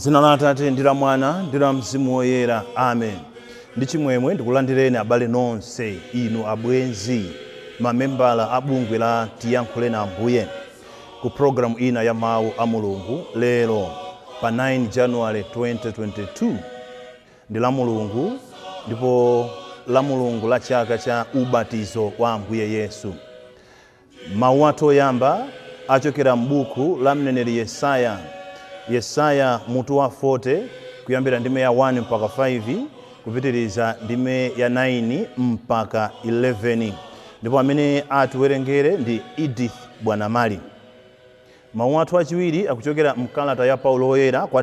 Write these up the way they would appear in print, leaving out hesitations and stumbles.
M'dzina la Atate ndi la Mwana ndi la Mzimu Woyera. Amen. Ndi chimwemwe ndikulandireni abale nonse inu abwenzi mamembala a bungwe la Tiyankhule na Ambuye ku programu ina ya mawu a Mulungu lero pa 9 January 2022 ndi la Mulungu ndipo la Mulungu la chaka cha ubatizo wa Ambuye Yesu. Mawu athu oyamba achokera m'buku la mneneri Yesaya mutu wa 40 kuyambira ndime ya 1 mpaka 5 kupitiriza ndime ya 9 mpaka 11 ndipo amene atiwerengere ndi Edith Bwanamali. Mawu athu achiwiri akuchokera mkalata ya Paulo oyera kwa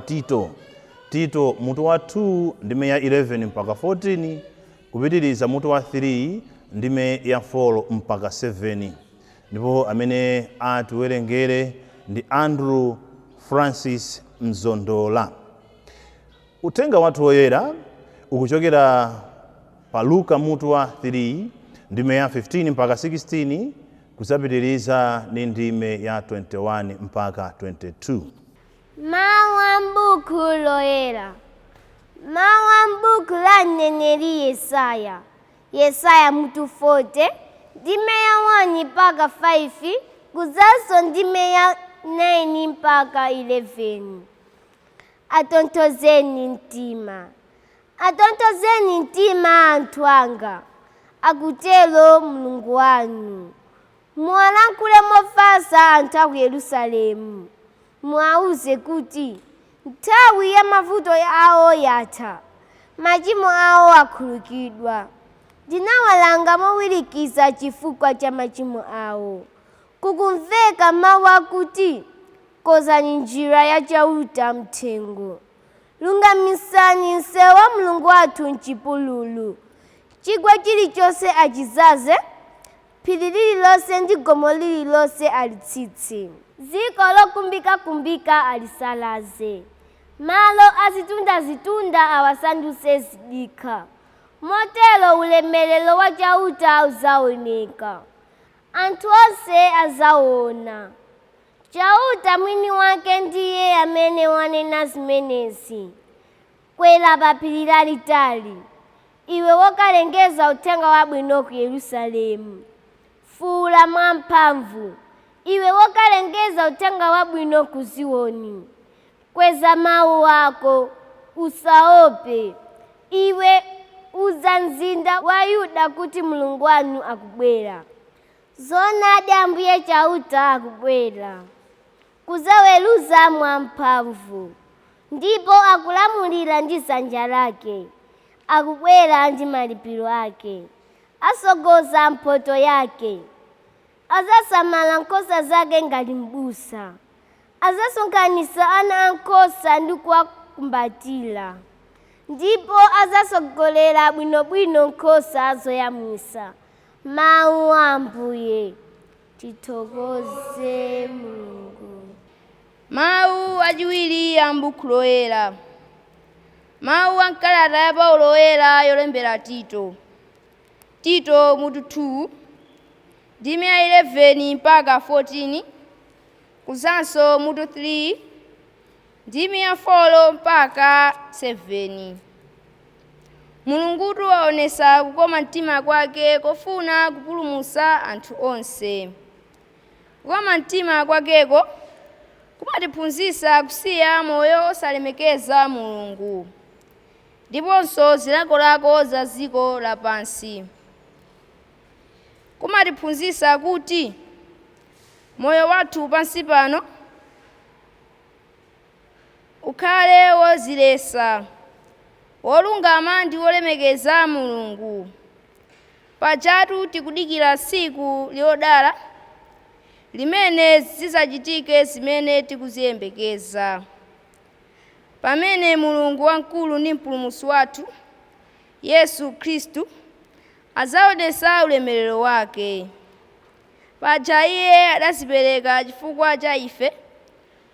Tito mutu wa 2 ndime ya 11 mpaka 14 kupitiriza mutu wa 3 ndime ya 4 mpaka 7 ndipo amene atiwerengere ndi Andrew Francis Mzondola. Utenga wathu oyera ukuchokera pa Luka mutu wa 3 ndime ya 15 mpaka 16 kusapitiriza ni ndime ya 21 mpaka 22. Mawu a m'buku loyera. Mawu a m'buku la mneneri Yesaya mutu 40 ndime ya 1 mpaka 5 kuzanso ndime ya 9 mpaka 11. Atontozeni mtima anthu anga, akutero Mulungu wanu. Muwalankhule mofatsa anthu a ku Yerusalemu, muwawuze kuti nthawi ya mavuto awo yatha, machimo awo akhululukidwa. Ndinawalanga mowirikiza chifukwa cha machimo awo. Kukumveka mawu akuti konzani njira ya chauta mthengo, lungamisani msewu wa Mulungu wathu m'chipululu. Chigwa chilichonse achizaze, phiri lililonse ndi gomo lililonse alitsitse. Dziko lokumbikakumbika alisalaze, malo azitundazitunda awasandutse zidikha. Motero ulemerero wa chauta uzaoneka, anthu onse azaona. Chauta mwini wake ndiye amene wanena zimenezi. Kwera pa phiri lalitali, iwe wokalengeza uthenga wabwino ku Yerusalemu. Fuwula mwamphamvu, iwe wokalengeza uthenga wabwino ku Ziyoni. Kweza mawu ako, usaope, iwe uza mzinda wa Yuda kuti Mulungu wanu akubwera. Zoonadi Ambuye chauta akubwera, kuzaweruza mwamphamvu, ndipo akulamulira ndi dzanja lake. Akubwera ndi malipiro ake, asogoza mphotho yake. Azasamala nkhosa zake ngati m'busa, azasonkhanitsa ana ankhosa ndi kuwakumbatira, ndipo azasogolera bwinobwino nkhosa zoyamwisa. Mawu a Ambuye. Tithokoze Mulungu. Mawu achiwiri a m'buku loyera. Mawu a mkalata ya Paulo oyera yolembera Tito mutu 2 ndime ya 11 mpaka 14 kuzanso mutu 3 ndime ya 4 mpaka 7. Mulungutu waonesa kukoma mtima kwake kofuna kupulumutsa anthu onse. Kukoma mtima kwakeko kumatiphunzitsa kusiya moyo osalemekeza Mulungu ndiponso zilakolako za dziko lapansi. Kumatiphunzitsa kuti moyo wathu pansi pano ukhale wozilesa, wolungama ndi wolemekeza Mulungu. Pajatu tikudikira tsiku lodala limene zidzachitike zimene tikuziyembekeza, pamene Mulungu wamkulu ndi mpulumutsi wathu Yesu Khristu adzaonetsa ulemerero wake. Paja iye adadzipereka chifukwa cha ife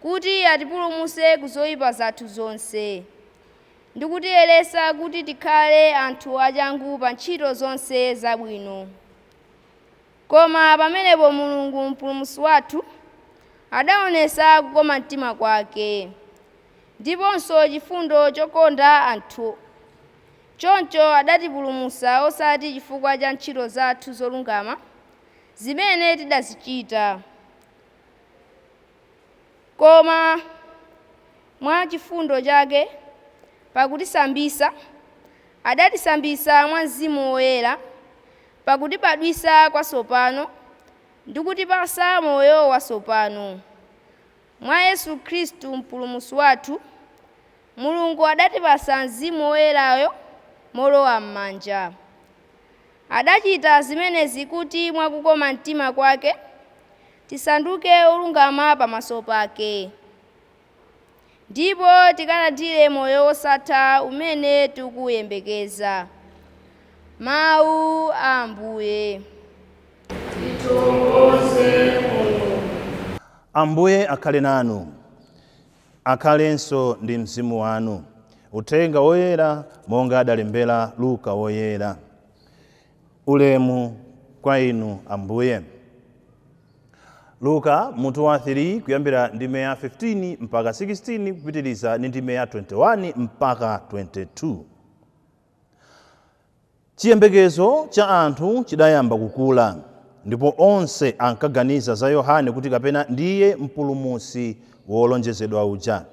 kuti atipulumutse ku zoyipa zathu zonse ndi kutiyeretsa kuti tikhale anthu achangu pa ntchito zonse zabwino. Koma pamenepo Mulungu mpulumutsi wathu adaonetsa kukoma mtima kwake. ndiponso chifundo chokonda anthu. Choncho adatipulumutsa osati chifukwa cha ntchito zathu zolungama zimene tidazichita, koma mwa chifundo chake pakutisambitsa. Adatisambitsa mwa Mzimu Woyera pakutibadwitsa kwatsopano ndi kutipatsa moyo watsopano. Mwa Yesu Khristu mpulumutsi wathu, Mulungu adatipatsa Mzimu Woyerayo molowa m'manja. Adachita zimenezi kuti mwakukoma mtima kwake tisanduke olungama pamaso pake, ndipo tikalandire moyo wosatha umene tikuyembekeza. Mawu a Ambuye. Ambuye akhale nanu, akhalenso ndi mzimu wanu. Uthenga woyera monga adalembera Luka woyera. Ulemu kwa inu Ambuye. Luka mutu wa 3 kuyambira ndime ya 15 mpaka 16 kupitiliza ndi ndime ya 21 mpaka 22. Chiyembekezo cha anthu chidayamba kukula, ndipo onse ankaganiza za Yohane kuti kapena ndiye mpulumutsi wolonjezedwa uja.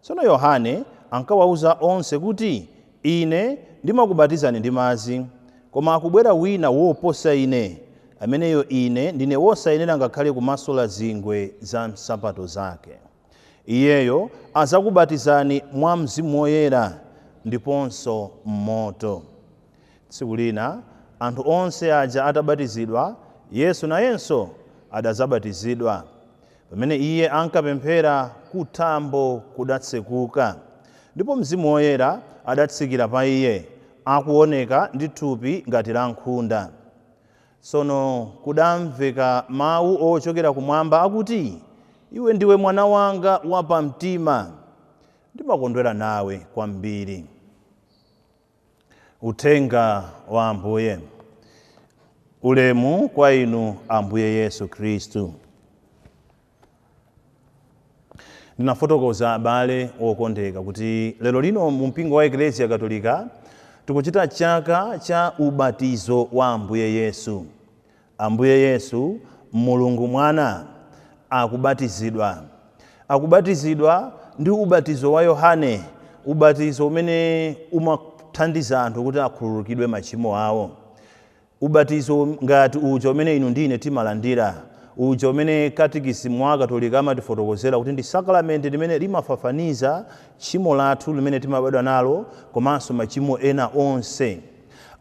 Tsono Yohane ankawauza onse kuti, ine ndimakubatizani ndi madzi, koma akubwera wina woposa ine, ameneyo ine ndine wosayenera ngakhale kumasula zingwe za nsapato zake. Iyeyo azakubatizani mwa Mzimu Woyera ndiponso m'moto. Tsiku lina anthu onse aja atabatizidwa, Yesu nayenso adazabatizidwa. Pamene iye ankapemphera, kuthambo kudatsekuka, ndipo Mzimu Woyera adatsikira pa iye, akuoneka ndi thupi ngati la nkhunda. Tsono kudamveka mawu ochokera kumwamba akuti, iwe ndiwe mwana wanga wapamtima, ndimakondwera nawe kwambiri. Uthenga wa Ambuye. Ulemu kwa inu Ambuye Yesu Khristu. Ndinafotokoza abale okondeka kuti lero lino mu mpingo wa Eklesia Katolika tikuchita chaka cha ubatizo wa Ambuye Yesu. Ambuye Yesu, Mulungu Mwana, akubatizidwa. Akubatizidwa ndi ubatizo wa Yohane, ubatizo umene umathandiza anthu kuti akhululukidwe machimo awo. Ubatizo ngati uja umene inu ndine timalandira, uja umene katikisimu wa Katolika amatifotokozera kuti ndi sakramenti limene limafafaniza tchimo lathu limene timabadwa nalo komanso machimo ena onse.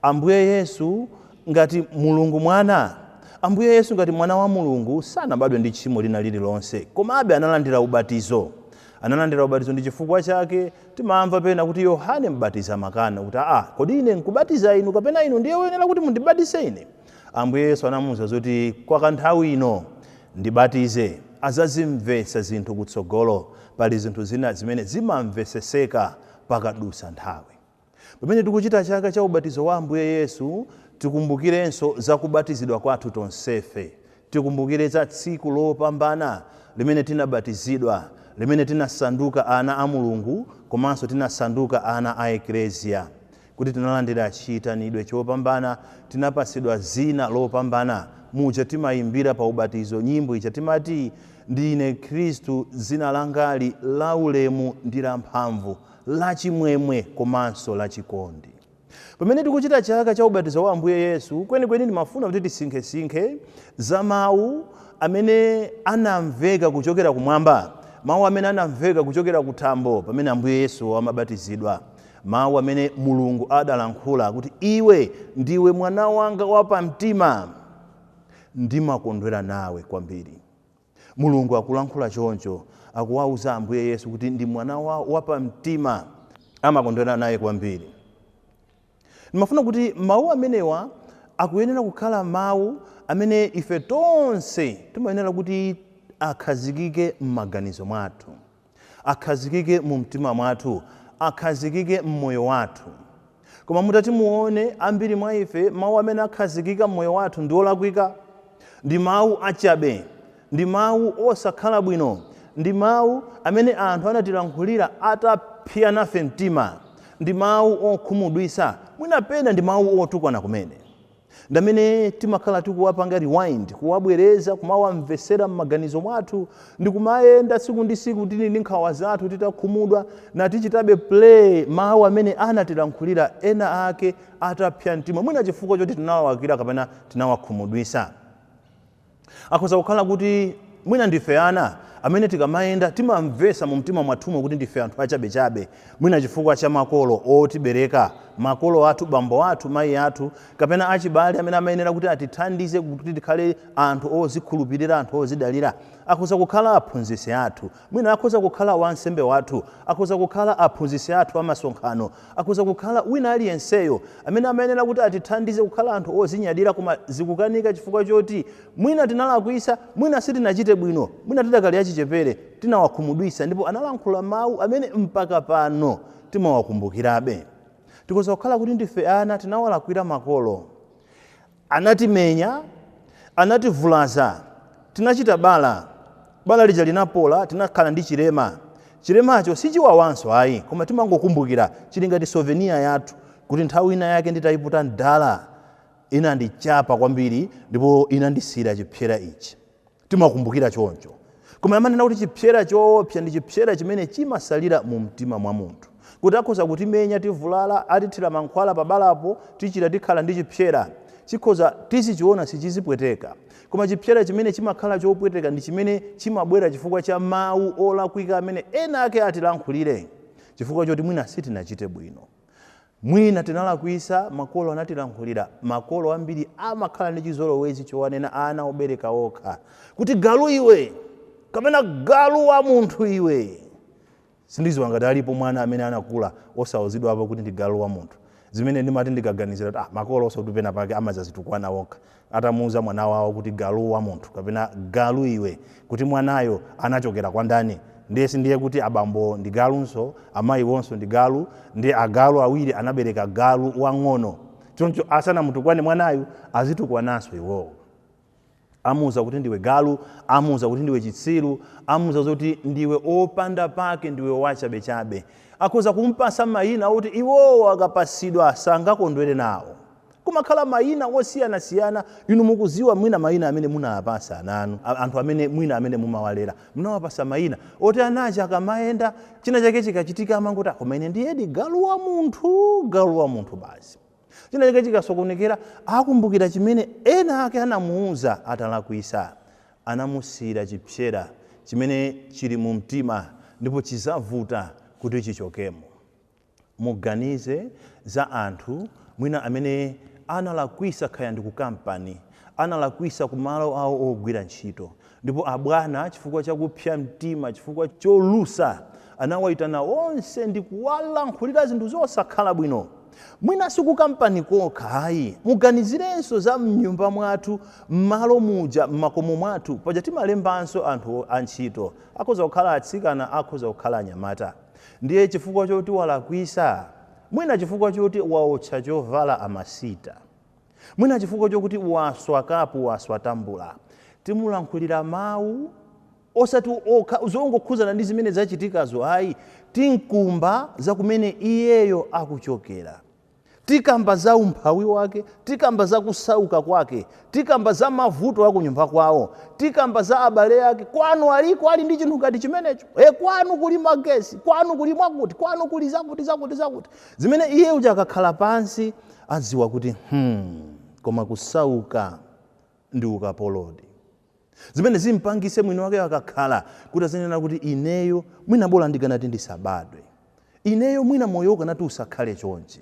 Ambuye Yesu ngati Mulungu Mwana, Ambuye Yesu ngati mwana wa Mulungu sanabadwe ndi tchimo lina lililonse, komabe analandira ubatizo. Analandira ubatizo ndi chifukwa chake timamva pena kuti Yohane mbatiza makana kuti kodi ine nkubatiza inu kapena inu ndiye woyenera kuti mundibatize ine? Ambuye Yesu anamuwuza kuti kwa kanthawi ino ndibatize, azazimvetsa zinthu kutsogolo, pali zinthu zina zimene zimamveseseka pakadusa nthawi. Pamene tikuchita chaka cha ubatizo wa Ambuye Yesu, tikumbukirenso za kubatizidwa kwathu tonsefe. Tikumbukire za tsiku lopambana limene tinabatizidwa, limene tinasanduka ana a Mulungu, komanso tinasanduka ana a Eklesia. Kuti tinalandira chiyitanidwe chopambana, tinapasidwa zina lopambana. Muja timayimbira pa ubatizo nyimbo ija timati, ndine Khristu zina langali la ulemu ndi la mphamvu, la chimwemwe komanso la chikondi. Pamene tikuchita chaka cha ubatizo wa Ambuye Yesu, kwenikweni ndimafuna kuti tisinkhesinkhe za mawu amene anamveka kuchokera kumwamba, mawu amene anamveka kuchokera kuthambo pamene Ambuye Yesu amabatizidwa. Mawu amene Mulungu adalankhula kuti iwe ndiwe mwana wanga wapamtima, ndimakondwera nawe kwambiri. Mulungu akulankhula choncho, akuwauza Ambuye Yesu kuti ndi mwana wapamtima, amakondwera naye kwambiri. Ndimafuna kuti mawu amenewa akuyenera kukhala mawu amene ife tonse timayenera kuti akhazikike m'maganizo mwathu, akhazikike mu mtima mwathu, akhazikike m'moyo wathu. Koma mutati muone ambiri mwa ife mawu amene akhazikika m'moyo wathu ndi olakwika, ndi mawu achabe, ndi mawu osakhala bwino, ndi mawu amene anthu anatilankhulira atapsya nafe mtima, ndi mawu okhumudwitsa, mwina pena ndi mawu otukwana kumene. Ndamene timakhala tikuwapanga rewind, kuwabwereza, kumawamvesera m'maganizo mwathu, ndi kumayenda tsiku ndi tsiku tili ndi nkhawa zathu titakhumudwa na tichitabe play mawu amene anatilankhulira ena ake atapsya mtima, mwina chifukwa choti tinawawakira kapena tinawakhumudwitsa. Akhoza kukhala kuti mwina ndife ana amene tikamayenda timamvesa mu mtima mwathumo kuti ndife anthu achabechabe, mwina chifukwa cha makolo otibereka, makolo athu, bambo athu, mayi athu, kapena achibale amene amayenera kuti atithandize kuti tikhale anthu ozikhulupirira, anthu ozidalira. Akhoza kukhala aphunzitsi athu, mwina akhoza kukhala wansembe wathu, akhoza kukhala aphunzitsi athu amasonkhano, akhoza kukhala wina aliyenseyo amene amayenera kuti atithandize kukhala anthu ozinyadira, koma zikukanika chifukwa choti mwina tinalakwitsa, mwina sitinachite bwino, mwina tidakali achichepere, tinawakhumudwitsa, ndipo analankhula mawu amene mpaka pano timawakumbukirabe. Tikhoza kukhala kuti ndife ana tinawalakwira makolo, anatimenya, anativulaza, tinachita bala lija linapola, tinakhala ndi chilema. Chilemacho sichiwawanso ayi, koma timangokumbukira chili ngati souvenir yathu kuti nthawi ina yake nditayiputa ndala ina ndichapa kwambiri ndipo ina ndisira chipsera ichi. Timakumbukira choncho. Koma amanena kuti chipsera choopsa ndi chipsera chimene chimasalira mu mtima mwa munthu. Kuti akhoza kutimenya, tivulala, atithira mankhwala pabalapo, tichira tikhala ndi chipsera. Chikhoza tizichiona sichizipweteka. Koma chipsera chimene chimakhala chopweteka ndi chimene chimabwera chifukwa cha mawu olakwika amene ena ake atilankhulire, chifukwa choti mwina sitinachite bwino, mwina tinalakwitsa, makolo anatilankhulira. Makolo ambiri amakhala ndi chizolowezi chowanena ana obereka okha kuti galu iwe, kapena galu wa munthu iwe. Sindiziwa ngati alipo mwana amene anakula osawuzidwa apo kuti ndi galu wa munthu. Zimene ndimati ndikaganizira kuti makolo osatupena pake amazazitukwana okha, atamuuza mwana wawo kuti galu wa munthu kapena galu iwe, kuti mwanayo anachokera kwa ndani. Ndiye kuti abambo ndi galunso, amayi wonso ndi galu, ndi agalu awiri anabereka galu wang'ono. Choncho asanamutukwane mwanayo azitukwananso iwowo. Amuuza kuti ndiwe galu, amuuza kuti ndiwe chitsiru, amuuza kuti ndiwe opanda pake, ndiwe wachabechabe. Akhoza kumpasa mayina kuti iwowo akapasidwa sangakondwere nawo. Kumakhala mayina osiyana-siyana, inu mukuziwa mwina mayina amene munawapasa ananu, anthu amene mwina amene mumawalera, munawapasa mayina oti anacha akamayenda china chake chikachitika amangoti koma ine ndiyedi galu wa munthu basi. China chake chikasokonekera akumbukira chimene ena ake anamuuza atalakwitsa, anamusira chipsera chimene chili mu mtima ndipo chizavuta kuti chichokemo. Muganize za anthu mwina amene analakwitsa khaya ndi ku kampani, analakwitsa ku malo awo ogwira ntchito, ndipo abwana chifukwa chakupsya mtima, chifukwa cholusa, anawayitana onse ndi kuwalankhulira zinthu zosakhala bwino. Mwina siku kampani kokha ayi, muganizirenso za mnyumba mwathu, m'malo muja, m'makomo mwathu, paja timalembanso anthu antchito. Akhoza kukhala atsikana, akhoza kukhala anyamata. Ndiye chifukwa choti walakwitsa, mwina chifukwa choti waotcha chovala amasita, mwina chifukwa chokuti waswa kapu, waswa tambula, timulankhulira mawu osati zongokhuzana ndi zimene zachitikazo ayi, tinkumba za kumene iyeyo akuchokera. Tikamba za umphawi wake, tikamba za kusauka kwake, tikamba za mavuto a kunyumba kwawo, tikamba za abale ake. Kwanu aliko ali ndi chinthu ngati chimenecho, kwanu kuli magesi, kwanu kuli mwakuti, kwanu kuli zakuti. Zimene iye uja akakhala pansi adziwa kuti koma kusauka ndi ukapolodi. Zimene zimpangise mwini wake akakhala kuti azinena kuti ineyo mwina bola ndikanati ndisabadwe, ineyo mwina moyo ukanati usakhale chonchi.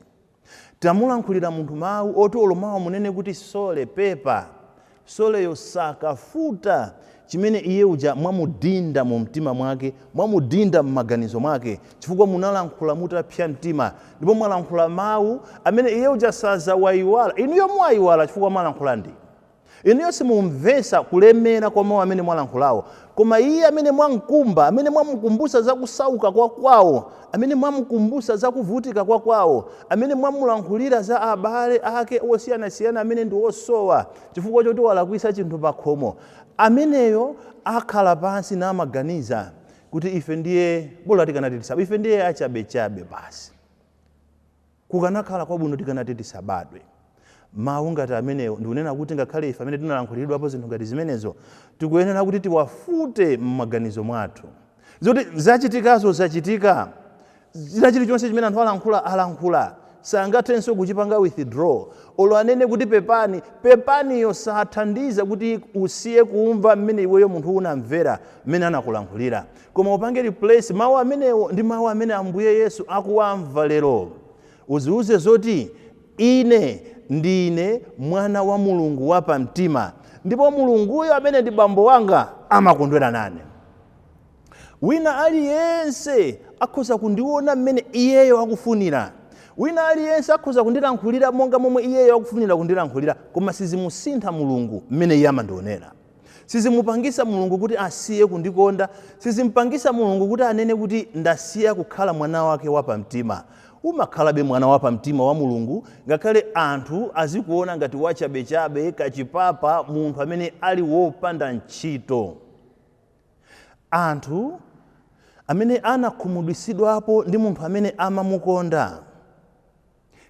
Tamulankhulira munthu mawu oti olomawa munene kuti sole pepa, sole yosakafuta, chimene iye uja mwamudinda mu mtima mwake, mwamudinda m'maganizo mwake, chifukwa munalankhula mutapsya mtima, ndipo mwalankhula mawu amene iye uja sazawayiwala. Inuyo mwayiwala chifukwa mwalankhula ndi. Inuyo simumvesa kulemera kwa mawu amene mwalankhulawo, koma iye amene mwamkumba, amene mwamukumbusa za kusauka kwa kwawo, amene mwamukumbusa za kuvutika kwa kwawo, amene mwamulankhulira za abale ake osiyana-siyana amene ndi osowa chifukwa choti walakwitsa chinthu pakhomo, ameneyo akhala pansi namaganiza kuti ife ndiye bola tikanati tisabadwe, ife ndiye achabechabe basi. Kukanakhala kwabwino tikanati tisabadwe. Mawu ngati amenewo ndikunena kuti ngakhale ife amene tinalankhulidwapo zinthu ngati zimenezo tikuyenera kuti tiwafute m'maganizo mwathu. Zoti zachitikazo zachitika. Chilichonse chimene anthu alankhula sangathenso kuchipanga withdraw. Olo anene kuti pepaniyo sathandiza kuti usiye kumva mmene iweyo munthu unamvera mmene anakulankhulira. Koma upange replace mawu amenewo ndi mawu amene Ambuye Yesu akuwamva lero. Uziuze zoti ine ndine mwana wa Mulungu wapamtima, ndipo Mulunguyo amene ndi bambo wanga amakondwera nane. Wina aliyense akhoza kundiona mmene iyeyo akufunira. Wina aliyense akhoza kundilankhulira monga momwe iyeyo akufunira kundilankhulira, koma sizimusintha Mulungu mmene iye amandionera. Sizimupangisa Mulungu kuti asiye kundikonda, sizimpangisa Mulungu kuti anene kuti ndasiya kukhala mwana wake wapamtima. Umakhalabe mwana wapamtima wa Mulungu ngakhale anthu azikuona ngati wachabechabe, kachipapa, munthu amene ali wopanda ntchito. Anthu amene anakhumudwisidwapo ndi munthu amene amamukonda,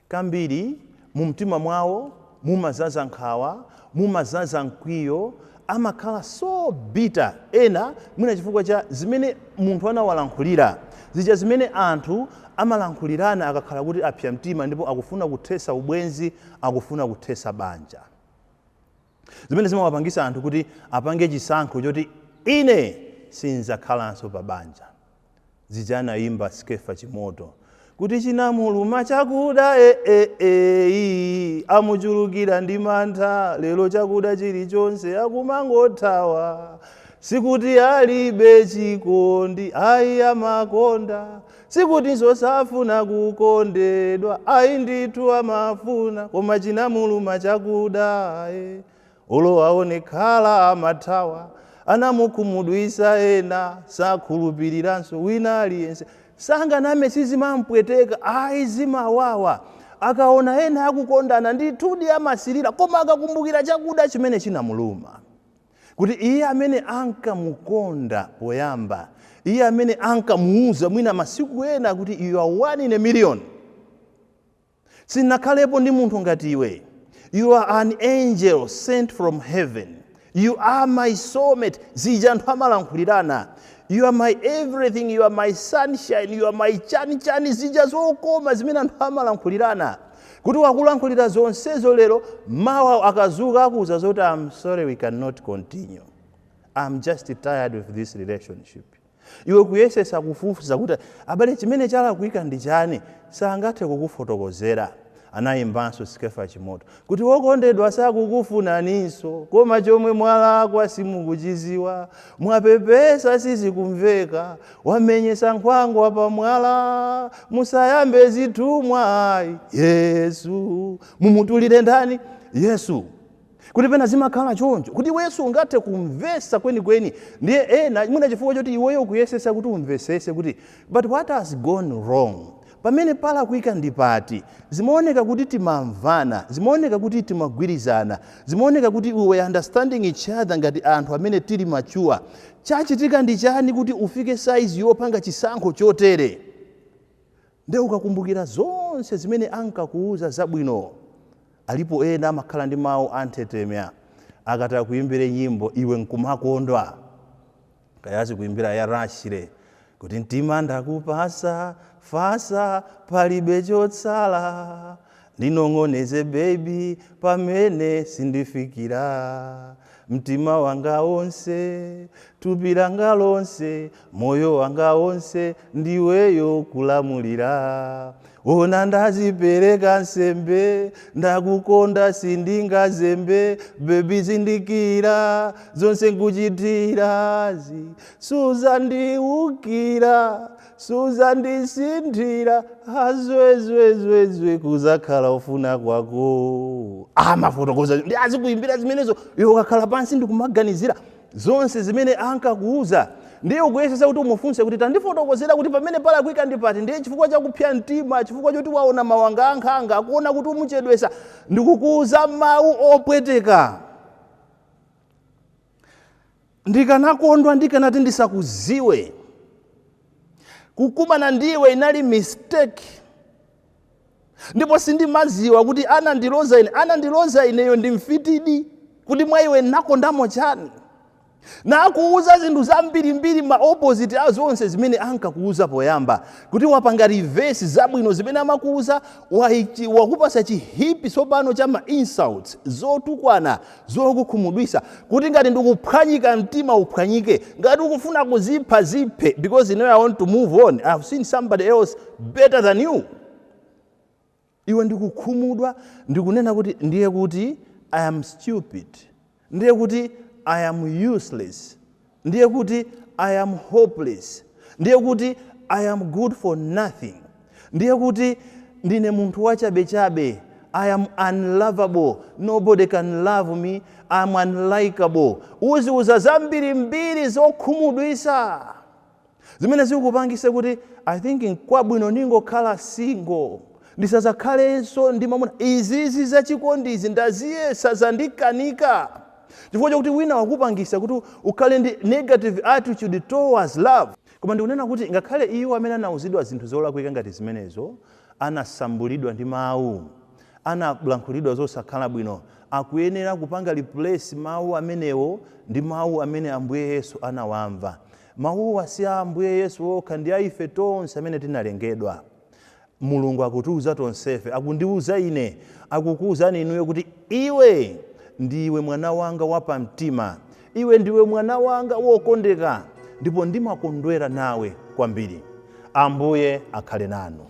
kambiri mu mtima mwawo mumazaza nkhawa, mumazaza mkwiyo, amakhala so bitter. Ena mwina chifukwa cha zimene munthu anawalankhulira, zija zimene anthu amalankhulirana akakhala kuti apya mtima ndipo akufuna kuthesa ubwenzi, akufuna kuthesa banja. Zimene zimawapangisa anthu kuti apange chisankho choti ine sinzakhalanso pa banja. Zijana imba Skefa Chimoto kuti chinamuluma chakuda amuchulukira ndi mantha, lero chakuda chilichonse akumangothawa. Sikuti alibe chikondi ayi amakonda, sikuti sosafuna kukondedwa ayi ndithu amafuna, koma chinamuluma chakuda olo aonekhala amathawa. Anamukhumudwisa ena sakhulupiriranso wina aliyense. Sanganame sizimampweteka ayi zimawawa. Akaona ena akukondana ndithudi amasirira, koma akakumbukira chakuda chimene chinamuluma. Kuti iye amene ankamukonda poyamba, iye amene ankamuuza mwina masiku ena kuti you are one in a million, sinakhalepo ndi munthu ngati iwe. You are an angel sent from heaven. You are my soulmate. Zija anthu amalankhulirana. You are my everything, you are my sunshine, you are my chani zija zokoma zimene anthu amalankhulirana. Kuti wakulankhulira zonsezo lero mawa akazuka akuza zoti I'm sorry we cannot continue. I'm just tired of this relationship. Iwe kuyesesa kufufuza kuti abale chimene chala kuika ndi chani, sangathe kukufotokozera. Anayimbanso Skefa Chimoto kuti wokondedwa sakukufunaninso, koma chomwe mwalakwa simukuchiziwa, mwapepesa sizikumveka, wamenyesa nkhwangwa pa mwala, musayambe zitumwa ayi. Yesu mumutulire ndani? Yesu. Kuti pena zimakhala choncho kuti Yesu ungathe kumvesa kweni ndiye ena mwina chifukwa choti iweyo kuyesesa kuti umvesese kuti but what has gone wrong. Pamene pala kuika ndipati, zimaoneka kuti timamvana, zimaoneka kuti timagwirizana, zimaoneka kuti we were understanding each other ngati anthu amene tili mature. Chachitika ndi chani kuti ufike size yopanga chisankho chotere? Nde ukakumbukira zonse zimene ankakuuza zabwino. Alipo ena amakhala ndi mawu anthetemya, akataka kuimbire nyimbo iwe nkumakondwa. Kayazi kuimbira ya Rashire kuti mtima ndakupasa fasa palibe chotsala, ndinong'oneze baby pamene sindifikira. Mtima wanga onse, thupi langa lonse, moyo wanga onse, ndiweyo kulamulira. Ona ndazipereka nsembe, ndakukonda sindingazembe, baby zindikira, zonse nkuchitirazi, suzandiukira, suzandisindira, azwezwezwezwe kuzakhala ufuna kwako. Mafotokoza ndi azikuimbira zimenezo, iwe ukakhala pansi ndikumaganizira zonse zimene ankakuuza. Ndiye ukuyesesa kuti umufunse kuti tandifotokozera kuti pamene pala kuika ndipati ndiye chifukwa chakupya mtima, chifukwa choti waona mawanga ankhanga, akuona kuti umuchedwesa, ndikukuuza mawu opweteka. Ndikanakondwa ndikanati ndisakuziwe, kukumana ndiwe inali mistake. Ndipo sindimaziwa kuti anandiloza ineyo ndimfitidi kuti mwa iwe nakondamo chani. Na akuuza zinthu zambirimbiri ma opposite azonse zimene ankakuuza poyamba kuti wapanga reverse zabwino zimene amakuuza wakupasa chihipi sopano cha ma insults zotukwana zokukhumudwisa kuti ngati ndikuphwanyika mtima uphwanyike, ngati ukufuna kuzipha ziphe because you know I want to move on, I've seen somebody else better than you. Iwe ndikukhumudwa ndikunena kuti ndiye kuti I am stupid, ndiye kuti I am useless, ndiye kuti I am hopeless, ndiye kuti I am good for nothing, ndiye kuti ndine munthu wachabechabe, I am unlovable, nobody can love me, I am unlikable. Uziuza zambirimbiri zokhumudwisa zimene zikupangisa kuti I think nkwabwino ningokhala single, ndisazakhalenso ndi mwamuna. Izizi zachikondi ndaziyesa zandikanika chifukwa chakuti wina wakupangisa kuti ukhale ndi negative attitude towards love. Koma ndikunena kuti ngakhale iwo amene anauzidwa zinthu zolakwika ngati zimenezo, anasambulidwa ndi mawu, analankhulidwa zosakhala bwino, akuyenera kupanga replace mawu amenewo ndi mawu amene Ambuye Yesu anawamva. Mawu si a Ambuye Yesu okha, ndi a ife tonse amene tinalengedwa. Mulungu akutiuza tonsefe, akundiuza ine, akukuuzani inuyo kuti iwe ndiwe mwana wanga wapamtima, iwe ndiwe mwana wanga wokondeka, ndipo ndimakondwera nawe kwambiri. Ambuye akhale nanu.